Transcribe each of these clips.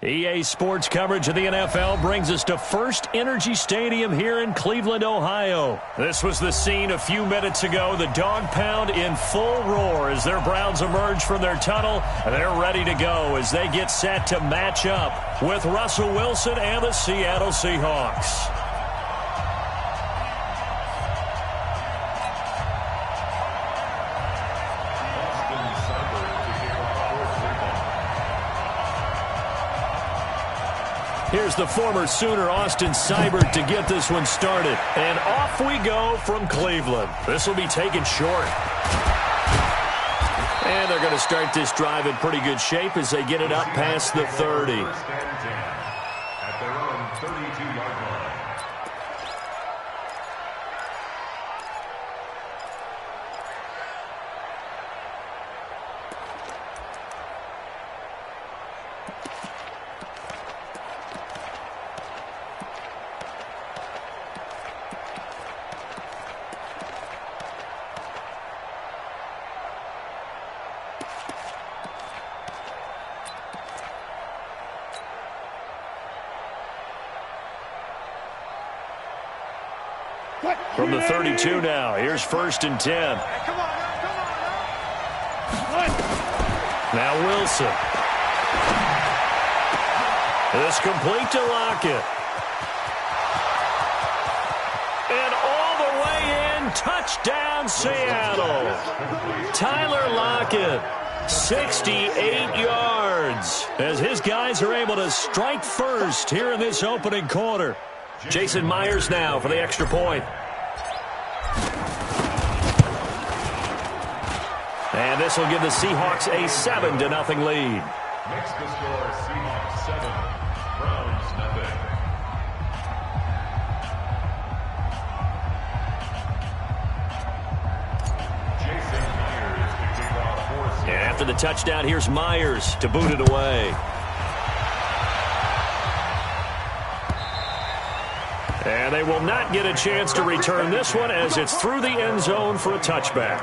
EA Sports coverage of the NFL brings us to First Energy Stadium here in Cleveland, Ohio. This was the scene a few minutes ago. The dog pound in full roar as their Browns emerge from their tunnel. They're ready to go as they get set to match up with Russell Wilson and the Seattle Seahawks. Here's the former Sooner, Austin Seibert, to get this one started. And off we go from Cleveland. This will be taken short. And they're going to start this drive in pretty good shape as they get it up past the 30. At their own 32-yard line. From the 32 now, here's 1st and 10. Now Wilson. This complete to Lockett. And all the way in, touchdown Seattle. Tyler Lockett, 68 yards, as his guys are able to strike first here in this opening quarter. Jason Myers now for the extra point. And this will give the Seahawks a 7-0 lead. Makes the score Seahawks 7, Browns 0. Jason Myers to kick off for Seattle. And after the touchdown, here's Myers to boot it away. And they will not get a chance to return this one as it's through the end zone for a touchback.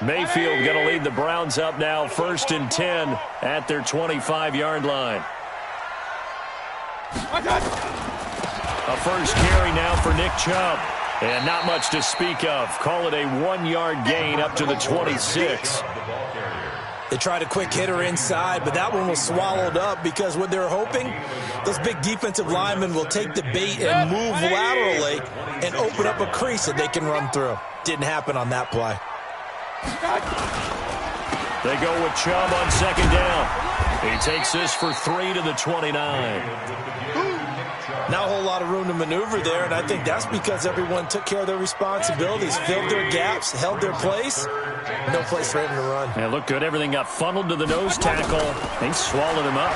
Mayfield going to lead the Browns up now, 1st and 10 at their 25-yard line. A first carry now for Nick Chubb. And not much to speak of. Call it a 1-yard gain up to the 26. They tried a quick hitter inside, but that one was swallowed up because what they're hoping, those big defensive linemen will take the bait and move laterally and open up a crease that they can run through. Didn't happen on that play. They go with Chubb on 2nd down. He takes this for 3 to the 29. Not a whole lot of room to maneuver there, and I think that's because everyone took care of their responsibilities, filled their gaps, held their place. No place for him to run. Yeah, looked good. Everything got funneled to the nose tackle. They swallowed him up.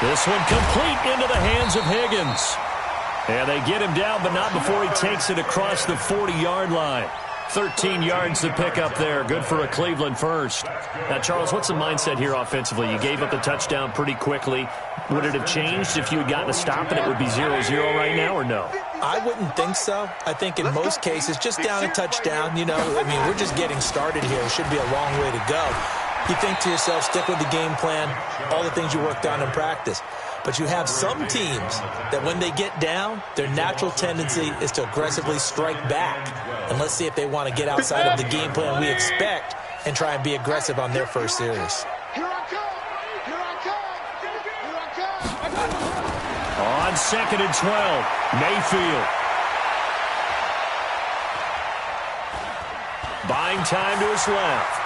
This one complete into the hands of Higgins. And they get him down, but not before he takes it across the 40-yard line. 13 yards to pick up there. Good for a Cleveland first. Now, Charles, what's the mindset here offensively? You gave up the touchdown pretty quickly. Would it have changed if you had gotten a stop and it would be 0-0 right now, or no? I wouldn't think so. I think in most cases, just down a touchdown, we're just getting started here. It should be a long way to go. You think to yourself, stick with the game plan, all the things you worked on in practice. But you have some teams that when they get down, their natural tendency is to aggressively strike back. And let's see if they want to get outside of the game plan we expect and try and be aggressive on their first series. On 2nd and 12, Mayfield. Buying time to his left.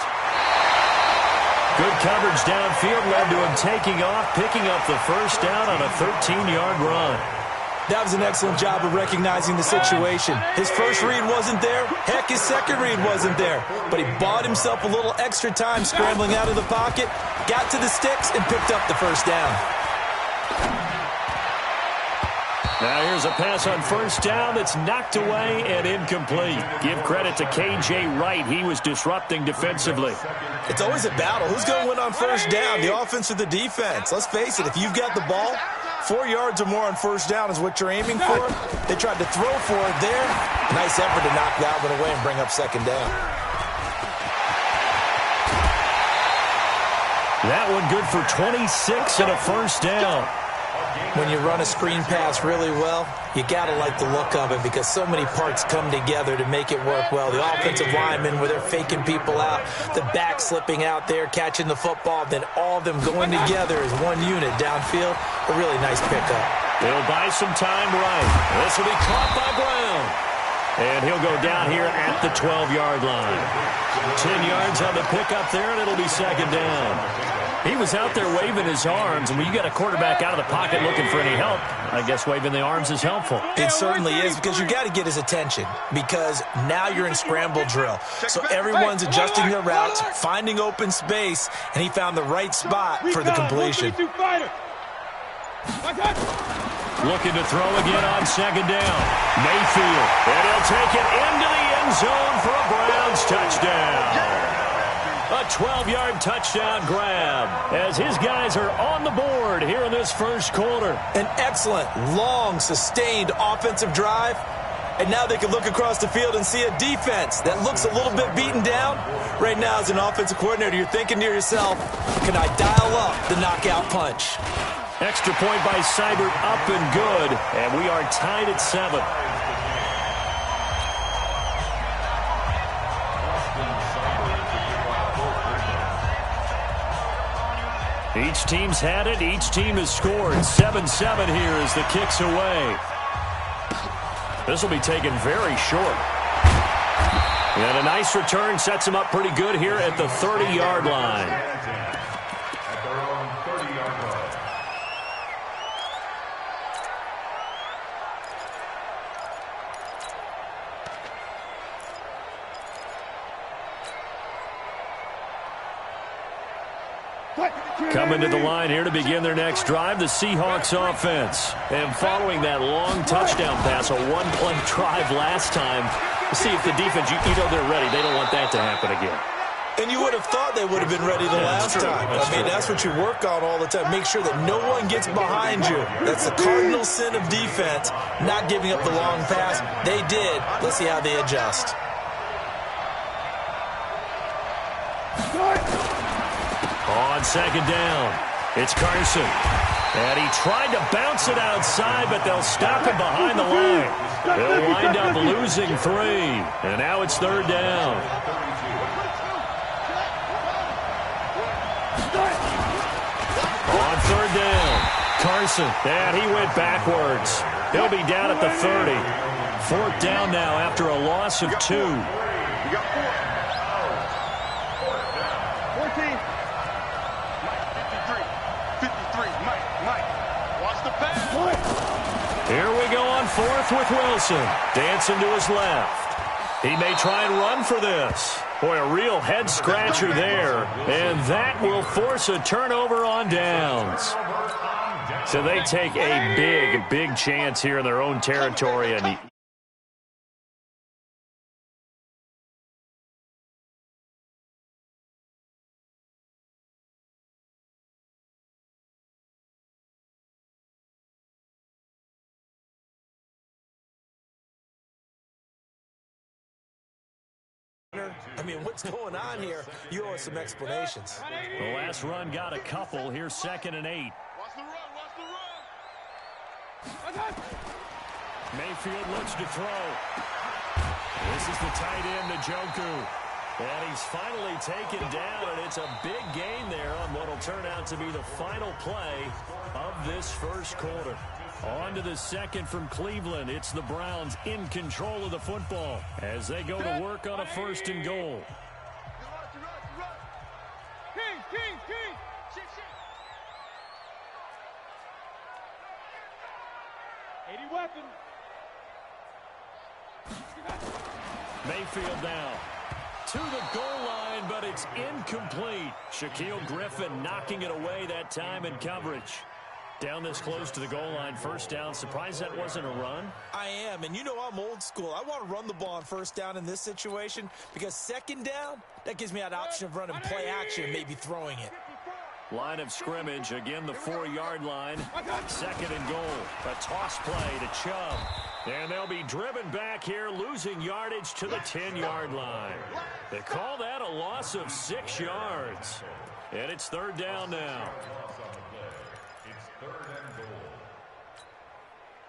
Good coverage downfield led to him taking off, picking up the first down on a 13-yard run. That was an excellent job of recognizing the situation. His first read wasn't there. Heck, his second read wasn't there. But he bought himself a little extra time scrambling out of the pocket, got to the sticks, and picked up the first down. Now here's a pass on first down that's knocked away and incomplete. Give credit to K.J. Wright. He was disrupting defensively. It's always a battle. Who's going to win on first down, the offense or the defense? Let's face it, if you've got the ball, 4 yards or more on first down is what you're aiming for. They tried to throw for it there. Nice effort to knock that one away and bring up second down. That one good for 26 and a first down. When you run a screen pass really well, you got to like the look of it because so many parts come together to make it work well. The offensive linemen, where they're faking people out, the back slipping out there, catching the football, then all of them going together as one unit downfield. A really nice pickup. They'll buy some time right. This will be caught by Brown. And he'll go down here at the 12-yard line. 10 yards on the pickup there, and it'll be second down. He was out there waving his arms, and when you got a quarterback out of the pocket looking for any help, I guess waving the arms is helpful. It certainly is, because you got to get his attention, because now you're in scramble drill. So everyone's adjusting their routes, finding open space, and he found the right spot for the completion. Looking to throw again on second down. Mayfield, and he'll take it into the end zone for a Browns touchdown. A 12-yard touchdown grab as his guys are on the board here in this first quarter. An excellent, long, sustained offensive drive. And now they can look across the field and see a defense that looks a little bit beaten down. Right now, as an offensive coordinator, you're thinking to yourself, can I dial up the knockout punch? Extra point by Seibert, up and good. And we are tied at 7. Each team's had it. Each team has scored. 7-7 here as the kick's away. This will be taken very short. And a nice return sets him up pretty good here at the 30-yard line. Coming to the line here to begin their next drive, the Seahawks offense. And following that long touchdown pass, a one-play drive last time, see if the defense, you know they're ready. They don't want that to happen again. And you would have thought they would have been ready the last time. That's what you work on all the time. Make sure that no one gets behind you. That's the cardinal sin of defense, not giving up the long pass. They did. Let's see how they adjust. On second down, it's Carson. And he tried to bounce it outside, but they'll stop him behind the line. They'll wind up losing 3. And now it's third down. On third down, Carson. And he went backwards. He'll be down at the 30. Fourth down now after a loss of 2. Here we go on fourth with Wilson. Dancing to his left. He may try and run for this. Boy, a real head-scratcher there. And that will force a turnover on downs. So they take a big chance here in their own territory. And What's going on here? You owe us some explanations. The last run got a couple. Here's 2nd and 8. Watch the run. Mayfield looks to throw. This is the tight end, Njoku. And he's finally taken down, and it's a big gain there on what will turn out to be the final play of this first quarter. On to the second from Cleveland. It's the Browns in control of the football as they go to work on a 1st and goal. Mayfield now to the goal line, but it's incomplete. Shaquille Griffin knocking it away that time in coverage. Down this close to the goal line, first down. Surprised that wasn't a run? I am, and you know I'm old school. I want to run the ball on first down in this situation because second down, that gives me that option of running play action, maybe throwing it. Line of scrimmage, again the 4-yard line. 2nd and goal. A toss play to Chubb. And they'll be driven back here, losing yardage to the 10-yard line. They call that a loss of 6 yards. And it's 3rd down now. It's 3rd and goal.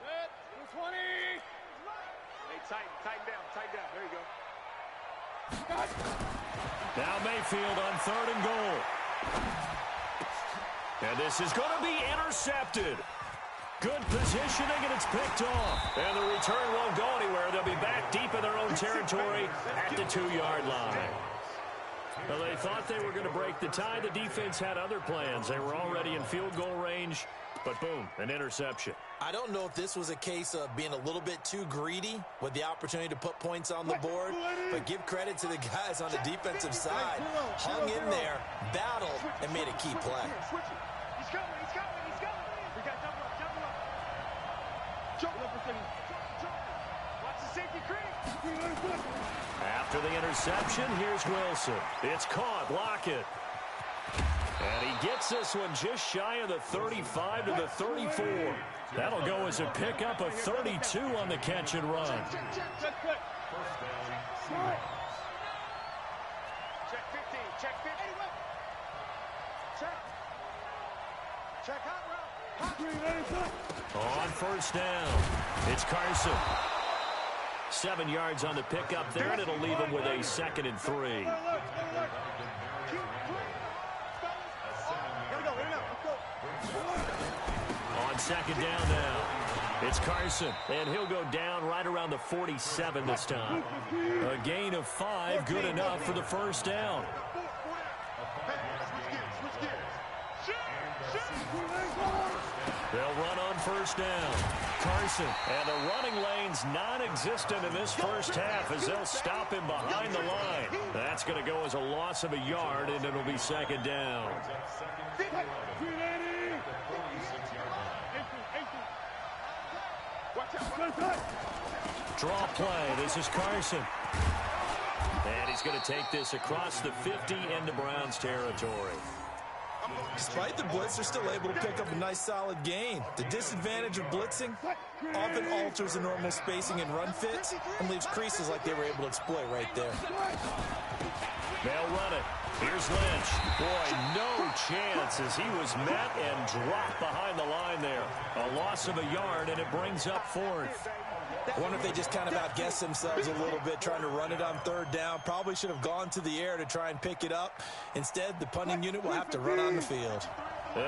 Set, 20. Hey, tighten down. There you go. Now Mayfield on 3rd and goal. And this is going to be intercepted. Good positioning, and it's picked off. And the return won't go anywhere. They'll be back deep in their own territory at the 2-yard line. Well, they thought they were going to break the tie. The defense had other plans. They were already in field goal range, but boom, an interception. I don't know if this was a case of being a little bit too greedy with the opportunity to put points on the board, but give credit to the guys on the defensive side. Hung in there, battled, and made a key play. He's coming. We got double up. Jump. Watch the safety critic. After the interception, here's Wilson. It's caught. Lockett. And he gets this one just shy of the 35 to the 34. That'll go as a pickup of 32 on the catch and run. Check 15. Check hot route. On 1st down, it's Carson. 7 yards on the pickup there, and it'll leave him with a 2nd and 3. On 2nd down now, it's Carson, and he'll go down right around the 47 this time. A gain of 5, good enough for the 1st down. They'll run on 1st down. Carson, and the running lane's non-existent in this first half as they'll stop him behind the line. That's going to go as a loss of a yard, and it'll be 2nd down. Draw play. This is Carson. And he's going to take this across the 50 into Browns territory. Despite the blitz, they're still able to pick up a nice solid gain. The disadvantage of blitzing often alters the normal spacing and run fits and leaves creases like they were able to exploit right there. They'll run it. Here's Lynch. Boy, no chance as he was met and dropped behind the line there. A loss of a yard, and it brings up 4th. I wonder if they just kind of outguessed themselves a little bit trying to run it on 3rd down. Probably should have gone to the air to try and pick it up. Instead, the punting unit will have to run on the field.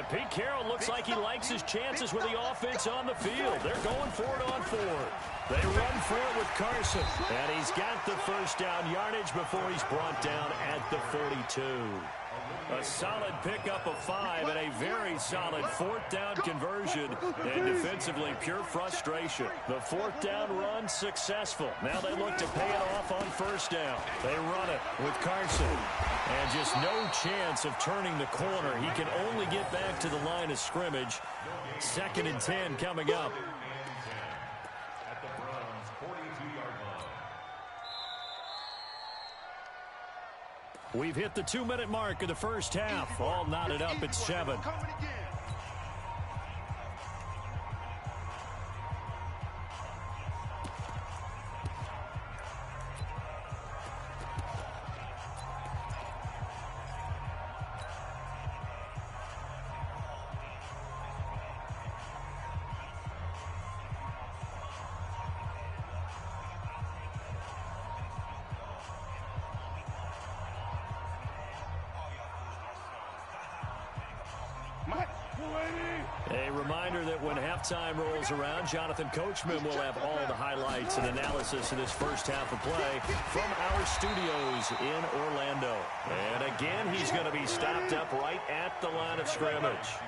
Pete Carroll looks like he likes his chances with the offense on the field. They're going for it on 4th. They run for it with Carson, and he's got the 1st down yardage before he's brought down at the 42. A solid pickup of 5 and a very solid 4th down conversion, and defensively pure frustration. The 4th down run successful. Now they look to pay it off on 1st down. They run it with Carson, and just no chance of turning the corner. He can only get back to the line of scrimmage. 2nd and 10 coming up. At the Browns' 42-yard line. We've hit the 2-minute mark of the first half. All knotted up at 7. A reminder that when halftime rolls around, Jonathan Coachman will have all the highlights and analysis of this first half of play from our studios in Orlando. And again, he's going to be stopped up right at the line of scrimmage.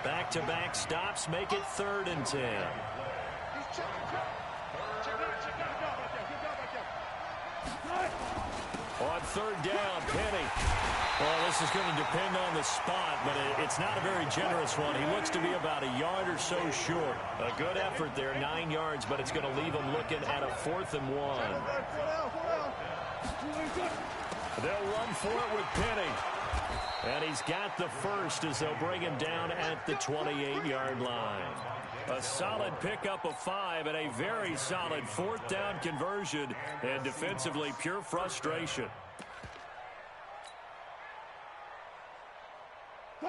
Back-to-back stops make it 3rd and 10. On 3rd down, Penny. Well, this is going to depend on the spot, but it's not a very generous one. He looks to be about a yard or so short. A good effort there, 9 yards, but it's going to leave him looking at a 4th and 1. They'll run for it with Penny. And he's got the first as they'll bring him down at the 28-yard line. A solid pickup of 5 and a very solid 4th down conversion, and defensively pure frustration.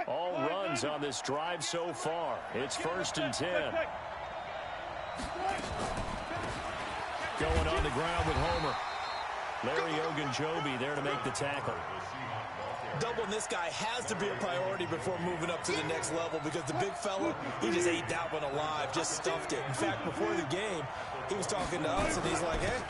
All runs on this drive so far. It's 1st and 10. Going on the ground with Homer. Larry Ogunjobi there to make the tackle. Doubling this guy has to be a priority before moving up to the next level, because the big fella, he just ate that one alive, just stuffed it. In fact, before the game, he was talking to us, and he's like, hey,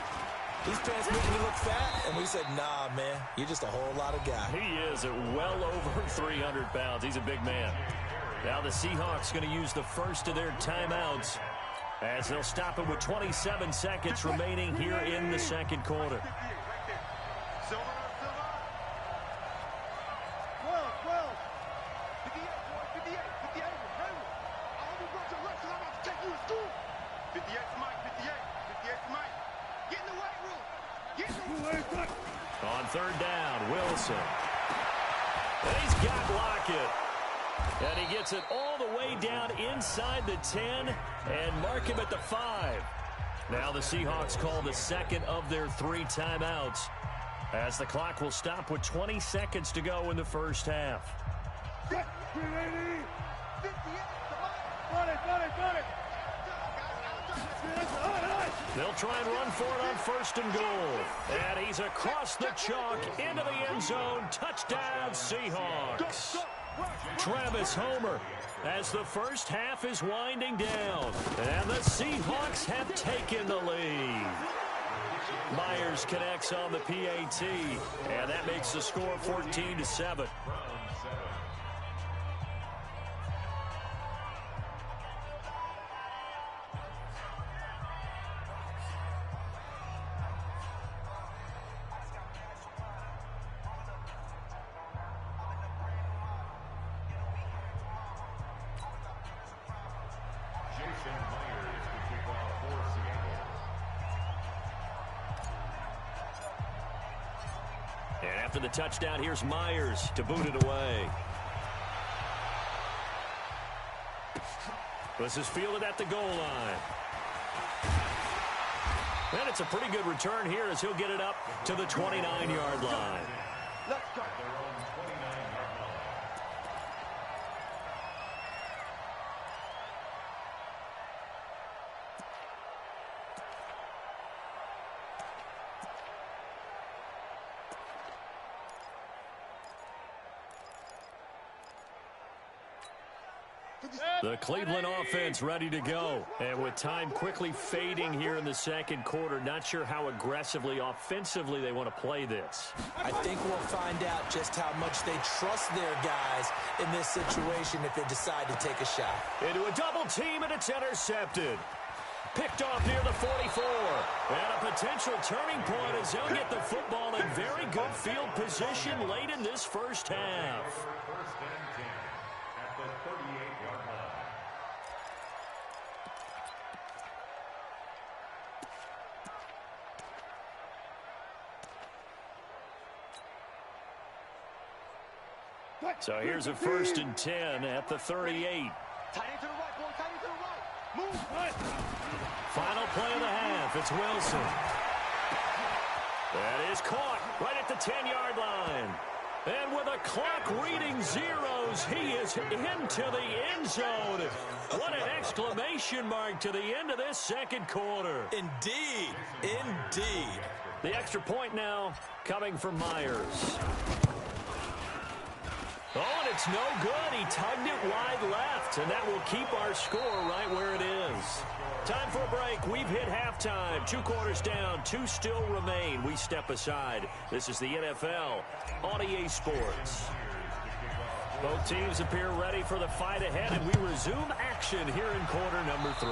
these pants making me look fat? And we said, nah, man, you're just a whole lot of guy. He is at well over 300 pounds. He's a big man. Now the Seahawks going to use the first of their timeouts as they'll stop it with 27 seconds remaining here in the second quarter. On 3rd down, Wilson. And he's got Lockett. And he gets it all the way down inside the 10 and mark him at the 5. Now the Seahawks call the second of their 3 timeouts as the clock will stop with 20 seconds to go in the first half. They'll try and run for it on 1st and goal. And he's across the chalk into the end zone. Touchdown, Seahawks. Travis Homer as the first half is winding down. And the Seahawks have taken the lead. Myers connects on the PAT. And that makes the score 14-7. And after the touchdown, here's Myers to boot it away. This is fielded at the goal line. And it's a pretty good return here as he'll get it up to the 29-yard line. Let's go. The Cleveland offense ready to go. And with time quickly fading here in the second quarter, not sure how aggressively, offensively they want to play this. I think we'll find out just how much they trust their guys in this situation if they decide to take a shot. Into a double team, and it's intercepted. Picked off near the 44. And a potential turning point as they'll get the football in very good field position late in this first half. 1st and 10 at the 38-yard line. So here's a 1st and 10 at the 38. Tight end to the right, boy. Tight end to the right. Move. Final play of the half. It's Wilson. That is caught right at the 10-yard line. And with a clock reading zeros, he is into the end zone. What an exclamation mark to the end of this second quarter. Indeed. Indeed. The extra point now coming from Myers. Oh, and it's no good. He tugged it wide left, and that will keep our score right where it is. Time for a break. We've hit halftime. 2 quarters down, 2 still remain. We step aside. This is the NFL on EA Sports. Both teams appear ready for the fight ahead, and we resume action here in quarter number 3.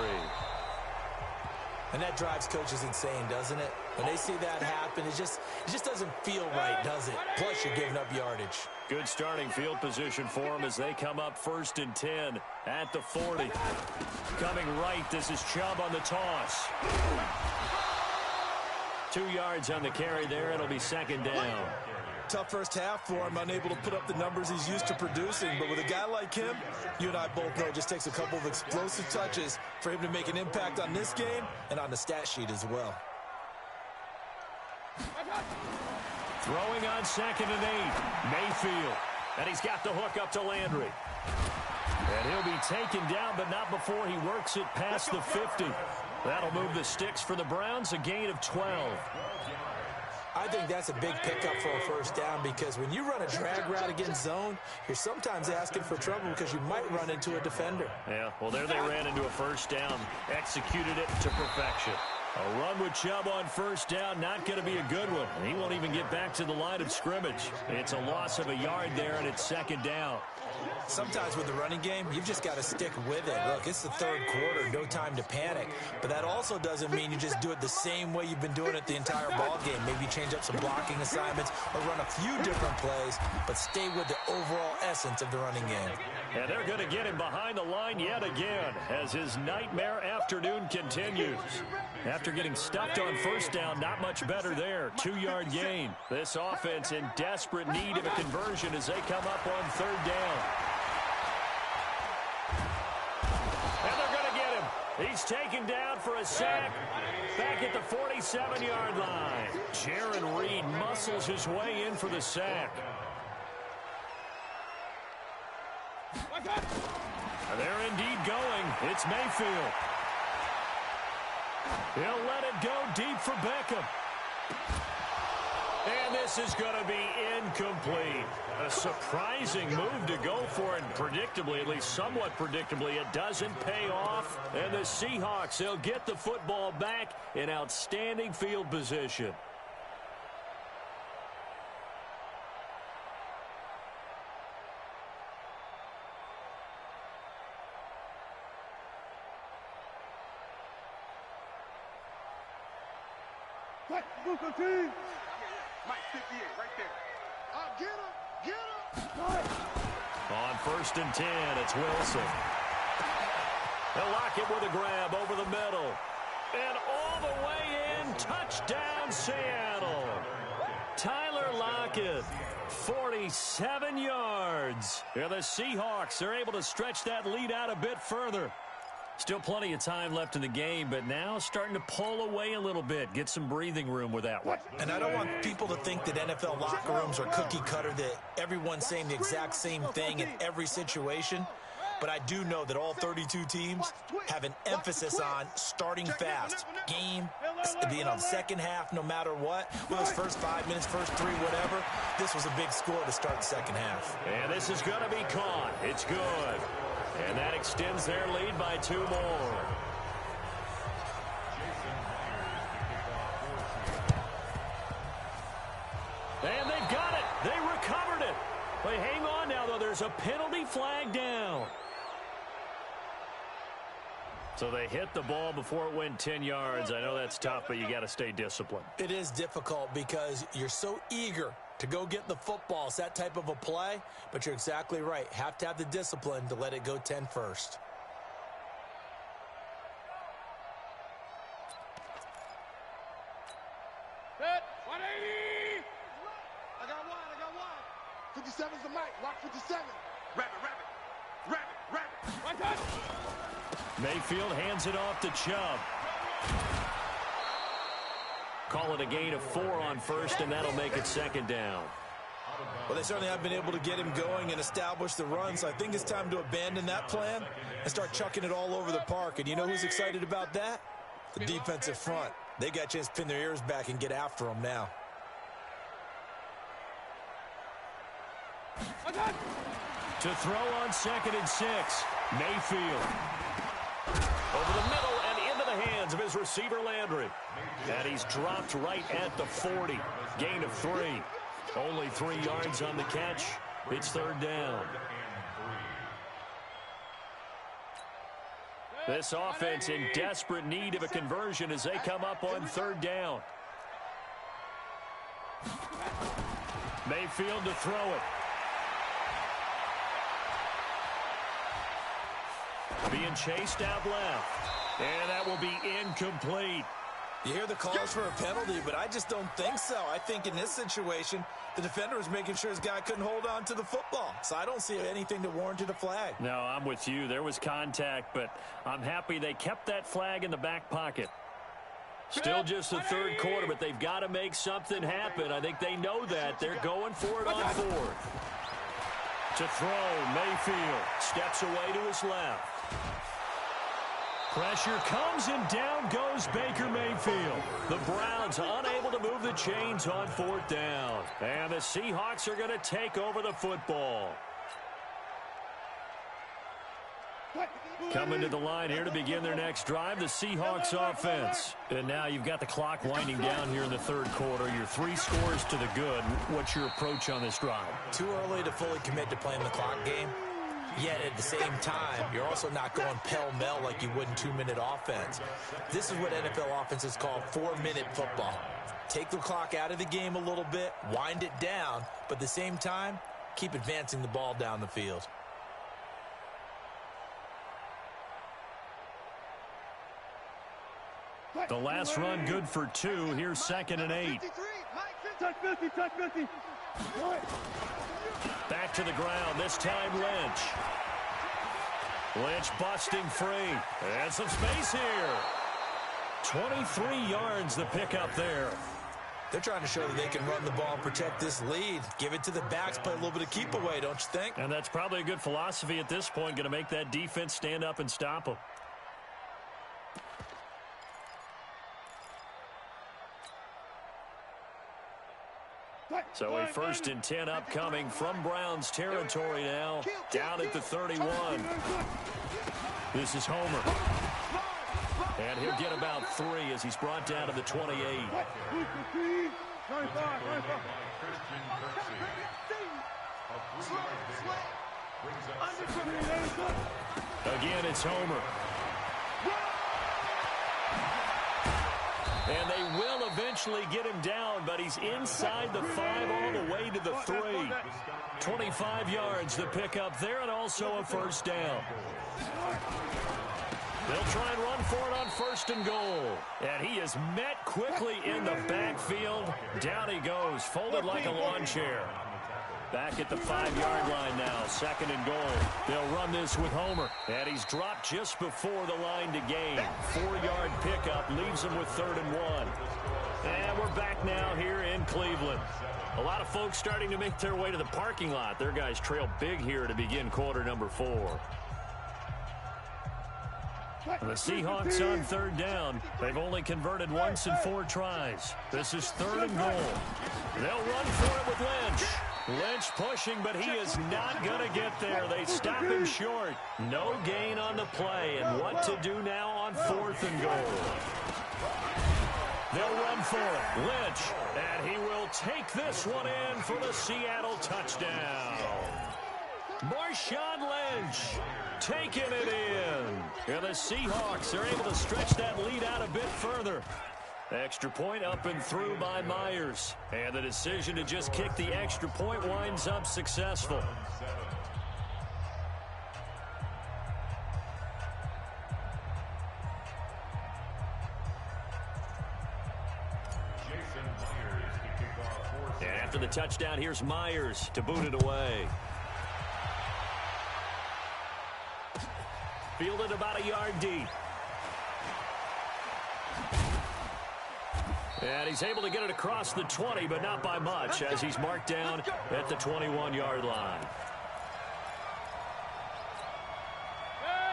And that drives coaches insane, doesn't it? When they see that happen, it just doesn't feel right, does it? Plus, you're giving up yardage. Good starting field position for them as they come up 1st and 10 at the 40. Coming right, this is Chubb on the toss. 2 yards on the carry there. It'll be 2nd down. Tough first half for him, unable to put up the numbers he's used to producing. But with a guy like him, you and I both know it just takes a couple of explosive touches for him to make an impact on this game and on the stat sheet as well. Throwing on 2nd and 8. Mayfield. And he's got the hook up to Landry. And he'll be taken down, but not before he works it past the 50. That'll move the sticks for the Browns, a gain of 12. I think that's a big pickup for a first down because when you run a drag route against zone, you're sometimes asking for trouble because you might run into a defender. Yeah, well, there they ran into a first down, executed it to perfection. A run with Chubb on first down, not going to be a good one. He won't even get back to the line of scrimmage. It's a loss of a yard there, and it's 2nd down. Sometimes with the running game, you've just got to stick with it. Look, it's the 3rd quarter, no time to panic. But that also doesn't mean you just do it the same way you've been doing it the entire ball game. Maybe change up some blocking assignments or run a few different plays, but stay with the overall essence of the running game. And they're going to get him behind the line yet again as his nightmare afternoon continues. After getting stuffed on first down, not much better there. 2-yard gain. This offense in desperate need of a conversion as they come up on 3rd down. And they're going to get him. He's taken down for a sack back at the 47-yard line. Jaron Reed muscles his way in for the sack. They're indeed going. It's Mayfield. He'll let it go deep for Beckham. And this is going to be incomplete. A surprising move to go for it. Predictably, at least somewhat predictably, it doesn't pay off. And the Seahawks, they'll get the football back in outstanding field position. Mike 58, right there. Get him! Get him! On 1st and 10, it's Wilson. They'll lock it with a grab over the middle. And all the way in, touchdown Seattle. Tyler Lockett, 47 yards. And the Seahawks are able to stretch that lead out a bit further. Still plenty of time left in the game, but now starting to pull away a little bit. Get some breathing room with that one. And I don't want people to think that NFL locker rooms are cookie cutter, that everyone's saying the exact same thing in every situation. But I do know that all 32 teams have an emphasis on starting fast. Game, the second half, no matter what. Whether it's first 5 minutes, first 3, whatever. This was a big score to start the second half. And this is going to be caught. It's good. And that extends their lead by 2 more. And they've got it. They recovered it. But hang on now, though. There's a penalty flag down. So they hit the ball before it went 10 yards. I know that's tough, but you got to stay disciplined. It is difficult because you're so eager to go get the football. It's that type of a play, but you're exactly right. Have to have the discipline to let it go 10 first. Set, 180! I got one. 57's the mic. Watch 57. Rabbit. Right touch. Mayfield hands it off to Chubb. Call it a gain of 4 on first, and that'll make it 2nd down. Well, they certainly have been able to get him going and establish the run, so I think it's time to abandon that plan and start chucking it all over the park. And you know who's excited about that? The defensive front. They got a chance to pin their ears back and get after him now. To throw on 2nd and 6, Mayfield. Over the middle and into the hands of his receiver, Landry. And he's dropped right at the 40. Gain of 3. Only 3 yards on the catch. It's 3rd down. This offense in desperate need of a conversion as they come up on 3rd down. Mayfield to throw it. Being chased out left. And that will be incomplete. You hear the calls for a penalty, but I just don't think so. I think in this situation, the defender was making sure his guy couldn't hold on to the football. So I don't see anything that warranted a flag. No, I'm with you. There was contact, but I'm happy they kept that flag in the back pocket. Still just the third quarter, but they've got to make something happen. I think they know that. They're going for it on fourth. To throw, Mayfield steps away to his left. Pressure comes, and down goes Baker Mayfield. The Browns unable to move the chains on fourth down. And the Seahawks are going to take over the football. Coming to the line here to begin their next drive, the Seahawks offense. And now you've got the clock winding down here in the third quarter. Your 3 scores to the good. What's your approach on this drive? Too early to fully commit to playing the clock game. Yet at the same time, you're also not going pell-mell like you would in 2-minute offense. This is what NFL offenses call 4-minute football. Take the clock out of the game a little bit, wind it down, but at the same time, keep advancing the ball down the field. The last run good for 2. Here's 2nd and 8. Touch 50, touch 50. Back to the ground, this time Lynch. Lynch busting free. And some space here. 23 yards the pickup there. They're trying to show that they can run the ball and protect this lead. Give it to the backs, play a little bit of keep away, don't you think? And that's probably a good philosophy at this point, going to make that defense stand up and stop them. So a 1st and 10 upcoming from Browns territory now, down at the 31. This is Homer. And he'll get about 3 as he's brought down to the 28. Again, it's Homer. And they will eventually get him down, but he's inside the 5 all the way to the 3. 25 yards the pickup there, and also a 1st down. They'll try and run for it on 1st and goal. And he is met quickly in the backfield. Down he goes, folded like a lawn chair. Back at the 5-yard line now, 2nd and goal. They'll run this with Homer. And he's dropped just before the line to gain. 4-yard pickup leaves him with 3rd and 1. And we're back now here in Cleveland. A lot of folks starting to make their way to the parking lot. Their guys trail big here to begin quarter number 4. The Seahawks on 3rd down. They've only converted once in 4 tries. This is 3rd and goal. They'll run for it with Lynch. Lynch pushing, but he is not going to get there. They stop him short. No gain on the play. And what to do now on 4th and goal? They'll run for it. Lynch. And he will take this one in for the Seattle touchdown. Marshawn Lynch taking it in. And the Seahawks are able to stretch that lead out a bit further. Extra point up and through by Myers. And the decision to just kick the extra point winds up successful. And after the touchdown, here's Myers to boot it away. Fielded about a yard deep. And he's able to get it across the 20, but not by much, as he's marked down at the 21-yard line.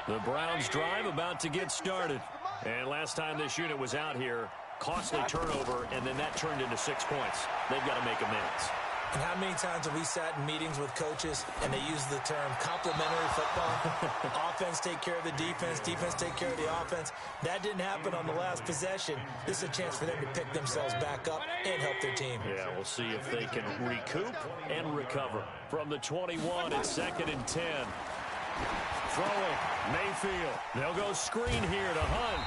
The Browns drive about to get started. And last time this unit was out here, costly turnover, and then that turned into 6 points. They've got to make amends. And how many times have we sat in meetings with coaches and they use the term complementary football? Offense take care of the defense, defense take care of the offense. That didn't happen on the last possession. This is a chance for them to pick themselves back up and help their team. Yeah, we'll see if they can recoup and recover. From the 21, it's 2nd and 10. Throwing, Mayfield. They'll go screen here to Hunt.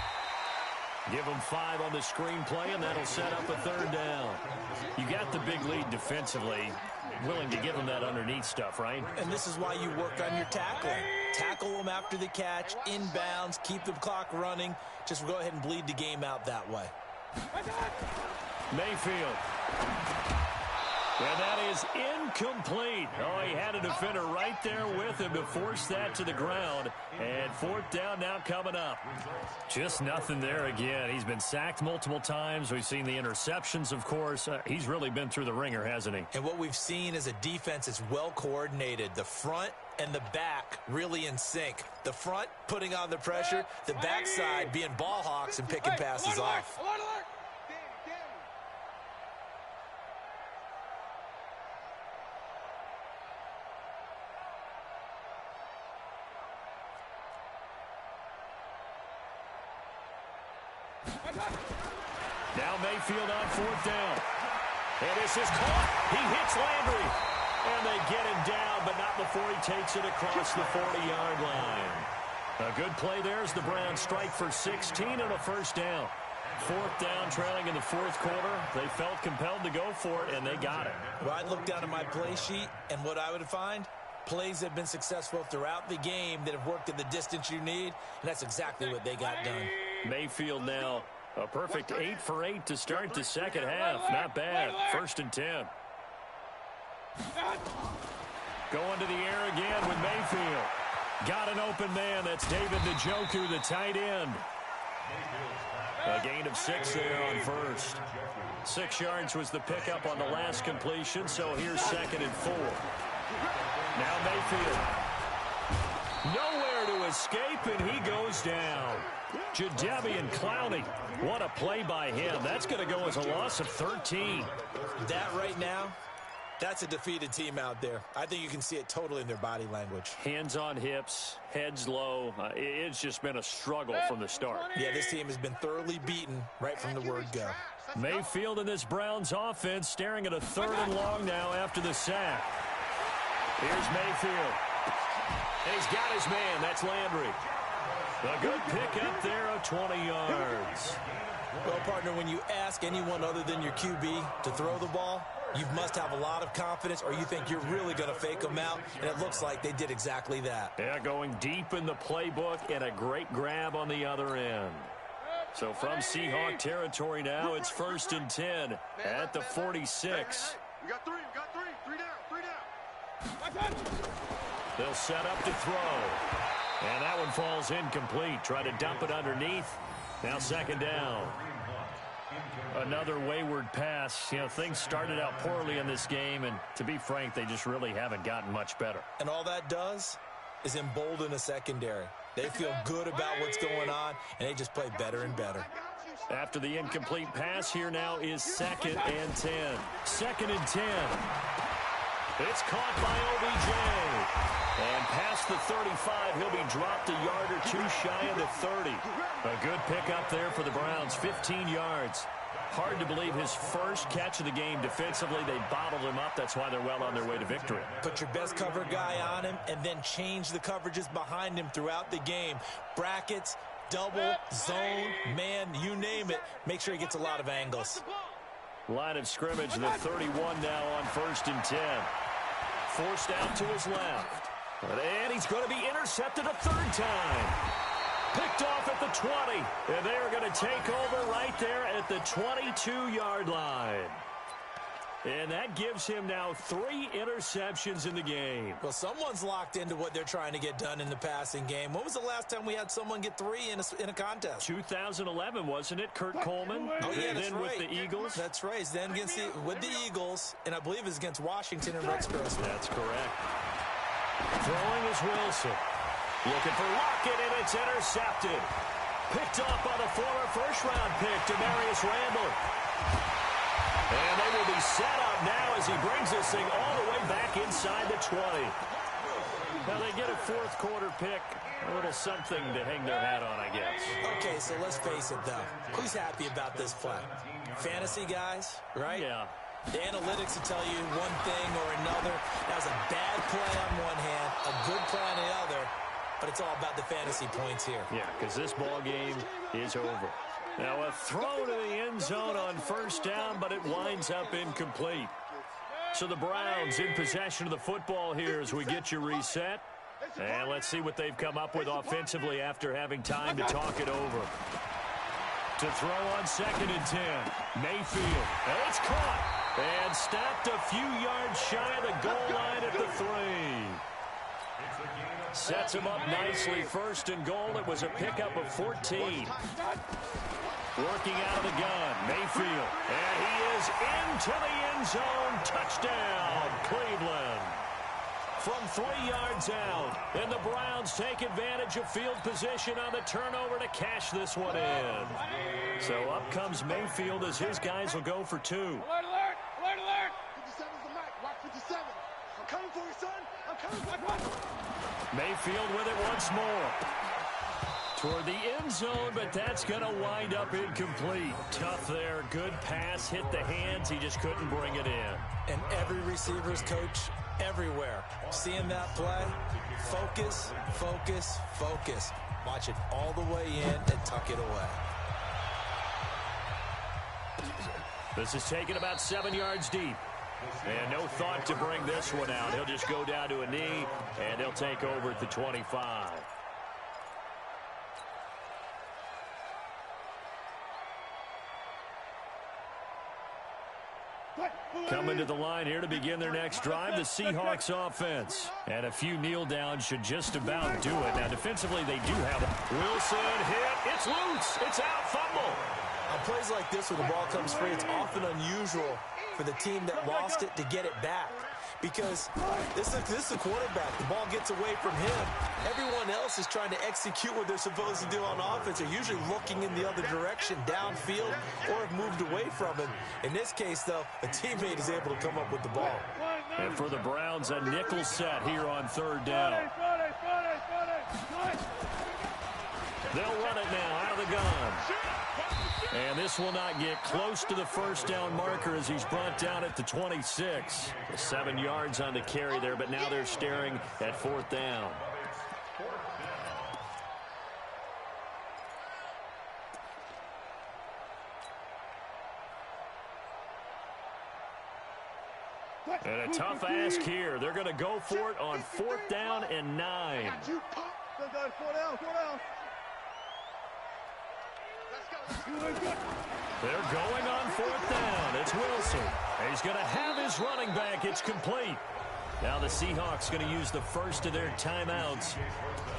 Give them 5 on the screen play, and that'll set up a 3rd down. You got the big lead defensively. Willing to give them that underneath stuff, right? And this is why you work on your tackling. Tackle them after the catch, inbounds, keep the clock running. Just go ahead and bleed the game out that way. Mayfield. And that is incomplete. Oh, he had a defender right there with him to force that to the ground. And fourth down now coming up. Just nothing there again. He's been sacked multiple times. We've seen the interceptions, of course. He's really been through the ringer, hasn't he? And what we've seen is a defense that's well coordinated. The front and the back really in sync. The front putting on the pressure, the backside being ball hawks and picking passes off. Now Mayfield on fourth down. And this is caught. He hits Landry. And they get him down, but not before he takes it across the 40-yard line. A good play there as the Browns strike for 16 and a first down. Fourth down, trailing in the fourth quarter. They felt compelled to go for it, and they got it. Well, I'd look down at my play sheet, and what I would find, plays that have been successful throughout the game that have worked at the distance you need, and that's exactly what they got done. Mayfield now a perfect 8 for 8 to start the second half. Not bad. First and 10. Going to the air again with Mayfield. Got an open man. That's David Njoku, the tight end. A gain of 6 there on first. 6 yards was the pickup on the last completion, so here's second and 4. Now Mayfield. Nowhere to escape, and he goes down. Jadeveon Clowney. What a play by him. That's going to go as a loss of 13. That right now, that's a defeated team out there. I think you can see it totally in their body language. Hands on hips, heads low. It's just been a struggle from the start. Yeah, this team has been thoroughly beaten right from the word go. Mayfield in this Browns offense staring at a 3rd and long now after the sack. Here's Mayfield. And he's got his man. That's Landry. A good pickup there of 20 yards. Well, partner, when you ask anyone other than your QB to throw the ball, you must have a lot of confidence, or you think you're really going to fake them out, and it looks like they did exactly that. Yeah, going deep in the playbook and a great grab on the other end. So from Seahawk territory now, it's first and 10 at the 46. We got 3 down. They'll set up to throw. And that one falls incomplete. Try to dump it underneath. Now second down. Another wayward pass. You know, things started out poorly in this game, and to be frank, they just really haven't gotten much better. And all that does is embolden a secondary. They feel good about what's going on, and they just play better and better. After the incomplete pass, here now is second and 10. Second and 10. It's caught by OBJ. And past the 35, he'll be dropped a yard or two shy of the 30. A good pickup there for the Browns, 15 yards. Hard to believe his first catch of the game defensively. They bottled him up. That's why they're well on their way to victory. Put your best cover guy on him and then change the coverages behind him throughout the game. Brackets, double, zone, man, you name it. Make sure he gets a lot of angles. Line of scrimmage, the 31 now on first and 10. Forced out to his left. And he's going to be intercepted a 3rd time. Picked off at the 20. And they're going to take over right there at the 22-yard line. And that gives him now 3 interceptions in the game. Well, someone's locked into what they're trying to get done in the passing game. When was the last time we had someone get 3 in a contest? 2011, wasn't it? Kurt Coleman. Oh, yeah, that's then right. with the Eagles. That's right. Then with the Eagles, and I believe it's against Washington and Rex Grossman. That's correct. Throwing is Wilson. Looking for Lockett, and it's intercepted. Picked off by the former first-round pick, Demarius Randall. And they will be set up now as he brings this thing all the way back inside the 20. Now they get a 4th quarter pick. A little something to hang their hat on, I guess. Okay, so let's face it, though. Who's happy about this play? Fantasy guys, right? Yeah. The analytics will tell you one thing or another. That was a bad play on one hand, a good play on the other, but it's all about the fantasy points here. Yeah, because this ball game is over. Now a throw to the end zone on first down, but it winds up incomplete. So the Browns in possession of the football here as we get you reset. And let's see what they've come up with offensively after having time to talk it over. To throw on 2nd and 10. Mayfield. And it's caught. And stopped a few yards shy of the goal line at the 3. Sets him up nicely. 1st and goal. It was a pickup of 14. Working out of the gun. Mayfield. And he is into the end zone. Touchdown, Cleveland. From 3 yards out. And the Browns take advantage of field position on the turnover to cash this one in. So up comes Mayfield as his guys will go for 2. Alert, alert! Alert, alert! 57's the mic. Watch 57. I'm coming for you, son. I'm coming for you. Mayfield with it once more. Toward the end zone, but that's going to wind up incomplete. Tough there. Good pass. Hit the hands. He just couldn't bring it in. And every receiver's coach everywhere. Seeing that play, focus, focus, focus. Watch it all the way in and tuck it away. This is taken about 7 yards deep. And no thought to bring this one out. He'll just go down to a knee, and he'll take over at the 25. Coming to the line here to begin their next drive, the Seahawks offense. And a few kneel downs should just about do it. Now, defensively, they do have it. Wilson hit. It's loose. It's out. Fumble. On plays like this where the ball comes free, it's often unusual for the team that lost it to get it back. Because this is the quarterback. The ball gets away from him. Everyone else is trying to execute what they're supposed to do on offense. They're usually looking in the other direction, downfield, or have moved away from him. In this case, though, a teammate is able to come up with the ball. And for the Browns, a nickel set here on 3rd down. They'll run it now out of the gun. And this will not get close to the 1st down marker as he's brought down at the 26. 7 yards on the carry there, but now they're staring at 4th down. And a tough ask here. They're going to go for it on 4th down and 9. They're going on 4th down. It's Wilson. He's going to have his running back. It's complete. Now the Seahawks going to use the first of their timeouts.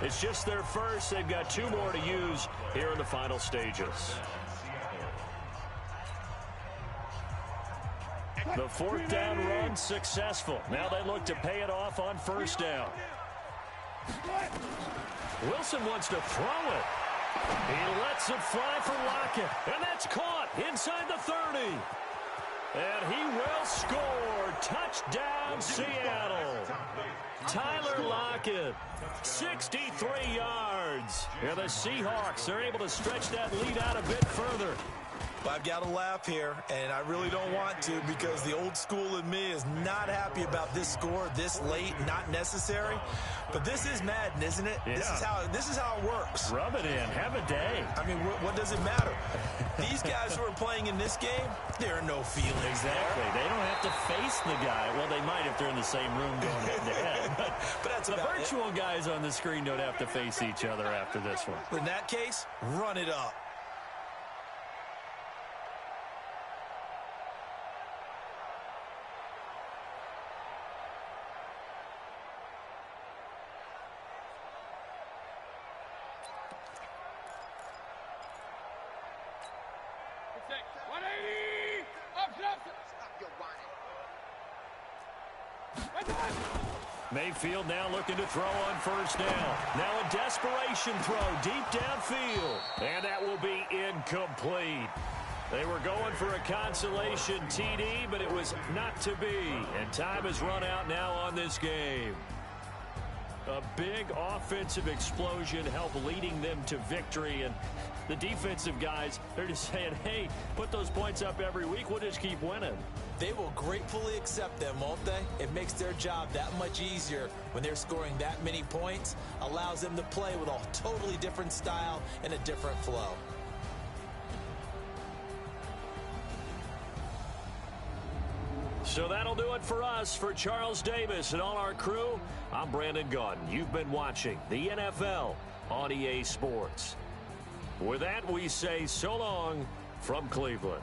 It's just their first. They've got 2 more to use here in the final stages. The 4th down run successful. Now they look to pay it off on 1st down. Wilson wants to throw it. He lets it fly for Lockett, and that's caught inside the 30. And he will score. Touchdown, Seattle. Tyler Lockett, 63 yards. And the Seahawks are able to stretch that lead out a bit further. I've got to laugh here, and I really don't want to because the old school in me is not happy about this score this late, not necessary. But this is Madden, isn't it? Yeah. This is how it works. Rub it in. Have a day. I mean, what does it matter? These guys who are playing in this game, there are no feelings exactly. there. They don't have to face the guy. Well, they might if they're in the same room going head-to-head. But that's the virtual guys on the screen don't have to face each other after this one. In that case, run it up. Mayfield now looking to throw on 1st down. Now a desperation throw deep downfield. And that will be incomplete. They were going for a consolation TD, but it was not to be. And time has run out now on this game. A big offensive explosion helped leading them to victory. And the defensive guys, they're just saying, hey, put those points up every week. We'll just keep winning. They will gratefully accept them, won't they? It makes their job that much easier when they're scoring that many points. Allows them to play with a totally different style and a different flow. So that'll do it for us. For Charles Davis and all our crew, I'm Brandon Gaudin. You've been watching the NFL on EA Sports. With that, we say so long from Cleveland.